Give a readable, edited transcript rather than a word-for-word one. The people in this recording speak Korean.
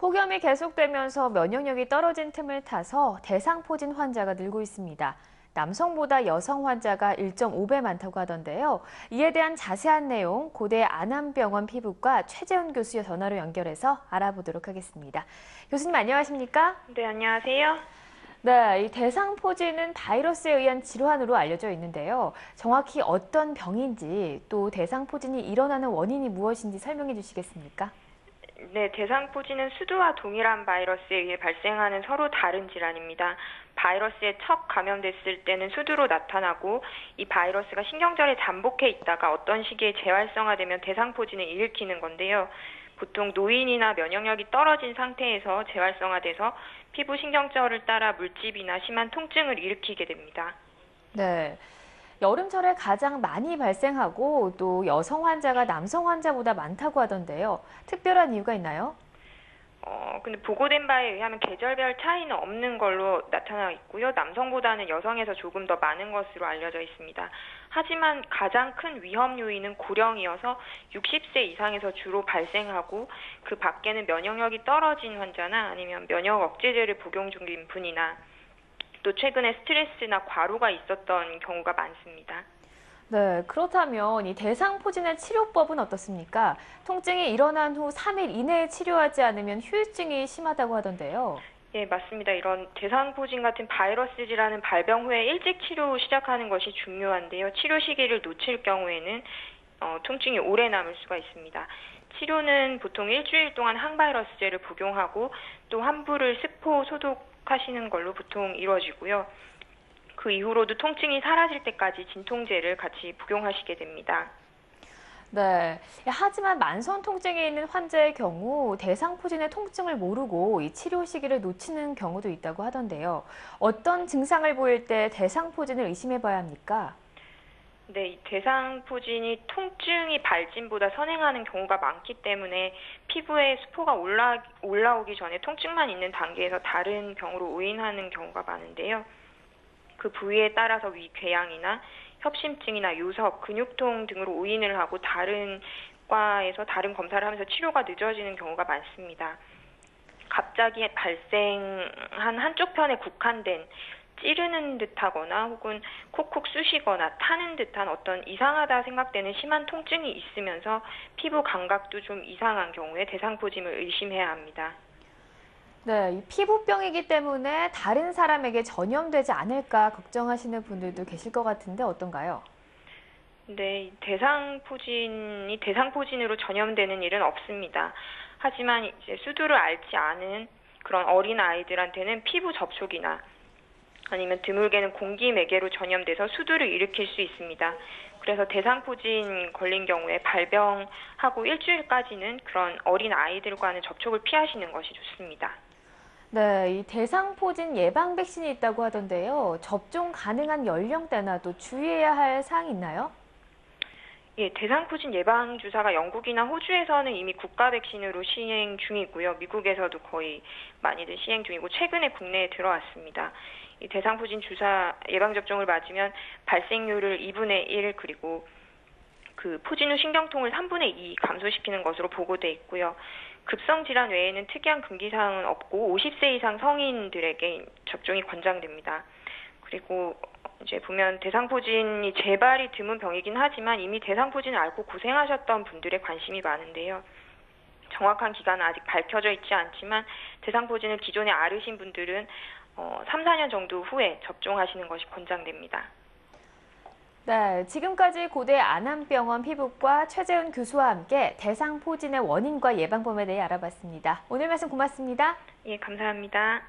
폭염이 계속되면서 면역력이 떨어진 틈을 타서 대상포진 환자가 늘고 있습니다. 남성보다 여성 환자가 1.5배 많다고 하던데요. 이에 대한 자세한 내용 고대 안암병원 피부과 최재훈 교수 전화로 연결해서 알아보도록 하겠습니다. 교수님 안녕하십니까? 네, 안녕하세요. 네, 이 대상포진은 바이러스에 의한 질환으로 알려져 있는데요. 정확히 어떤 병인지 또 대상포진이 일어나는 원인이 무엇인지 설명해 주시겠습니까? 네, 대상포진은 수두와 동일한 바이러스에 의해 발생하는 서로 다른 질환입니다. 바이러스에 첫 감염됐을 때는 수두로 나타나고 이 바이러스가 신경절에 잠복해 있다가 어떤 시기에 재활성화되면 대상포진을 일으키는 건데요. 보통 노인이나 면역력이 떨어진 상태에서 재활성화돼서 피부 신경절을 따라 물집이나 심한 통증을 일으키게 됩니다. 네. 여름철에 가장 많이 발생하고 또 여성 환자가 남성 환자보다 많다고 하던데요. 특별한 이유가 있나요? 근데 보고된 바에 의하면 계절별 차이는 없는 걸로 나타나 있고요. 남성보다는 여성에서 조금 더 많은 것으로 알려져 있습니다. 하지만 가장 큰 위험 요인은 고령이어서 60세 이상에서 주로 발생하고 그 밖에는 면역력이 떨어진 환자나 아니면 면역 억제제를 복용 중인 분이나 또 최근에 스트레스나 과로가 있었던 경우가 많습니다. 네, 그렇다면 이 대상포진의 치료법은 어떻습니까? 통증이 일어난 후 3일 이내에 치료하지 않으면 후유증이 심하다고 하던데요. 예, 맞습니다. 이런 대상포진 같은 바이러스 질환은 발병 후에 일찍 치료 시작하는 것이 중요한데요. 치료 시기를 놓칠 경우에는 통증이 오래 남을 수가 있습니다. 치료는 보통 일주일 동안 항바이러스제를 복용하고 또 환부를 스포 소독하시는 걸로 보통 이루어지고요. 그 이후로도 통증이 사라질 때까지 진통제를 같이 복용하시게 됩니다. 네. 하지만 만성 통증이 있는 환자의 경우 대상포진의 통증을 모르고 이 치료 시기를 놓치는 경우도 있다고 하던데요. 어떤 증상을 보일 때 대상포진을 의심해 봐야 합니까? 네, 이 대상포진이 통증이 발진보다 선행하는 경우가 많기 때문에 피부에 수포가 올라오기 전에 통증만 있는 단계에서 다른 병으로 오인하는 경우가 많은데요. 그 부위에 따라서 위궤양이나 협심증이나 요석, 근육통 등으로 오인을 하고 다른 과에서 다른 검사를 하면서 치료가 늦어지는 경우가 많습니다. 갑자기 발생한 한쪽 편에 국한된 찌르는 듯하거나 혹은 콕콕 쑤시거나 타는 듯한 어떤 이상하다 생각되는 심한 통증이 있으면서 피부 감각도 좀 이상한 경우에 대상포진을 의심해야 합니다. 네, 이 피부병이기 때문에 다른 사람에게 전염되지 않을까 걱정하시는 분들도 계실 것 같은데 어떤가요? 네, 이 대상포진이 대상포진으로 전염되는 일은 없습니다. 하지만 이제 수두를 앓지 않은 그런 어린 아이들한테는 피부 접촉이나 아니면 드물게는 공기 매개로 전염돼서 수두를 일으킬 수 있습니다. 그래서 대상포진 걸린 경우에 발병하고 일주일까지는 그런 어린 아이들과는 접촉을 피하시는 것이 좋습니다. 네, 이 대상포진 예방 백신이 있다고 하던데요. 접종 가능한 연령대나 또 주의해야 할 사항이 있나요? 예, 대상포진 예방 주사가 영국이나 호주에서는 이미 국가 백신으로 시행 중이고요. 미국에서도 거의 많이들 시행 중이고 최근에 국내에 들어왔습니다. 이 대상포진 주사 예방 접종을 맞으면 발생률을 2분의 1 그리고 그 포진 후 신경통을 3분의 2 감소시키는 것으로 보고돼 있고요. 급성 질환 외에는 특이한 금기 사항은 없고 50세 이상 성인들에게 접종이 권장됩니다. 그리고 이제 보면 대상포진이 재발이 드문 병이긴 하지만 이미 대상포진을 앓고 고생하셨던 분들의 관심이 많은데요. 정확한 기간은 아직 밝혀져 있지 않지만 대상포진을 기존에 앓으신 분들은 3, 4년 정도 후에 접종하시는 것이 권장됩니다. 네, 지금까지 고대 안암병원 피부과 최재훈 교수와 함께 대상포진의 원인과 예방법에 대해 알아봤습니다. 오늘 말씀 고맙습니다. 예, 감사합니다.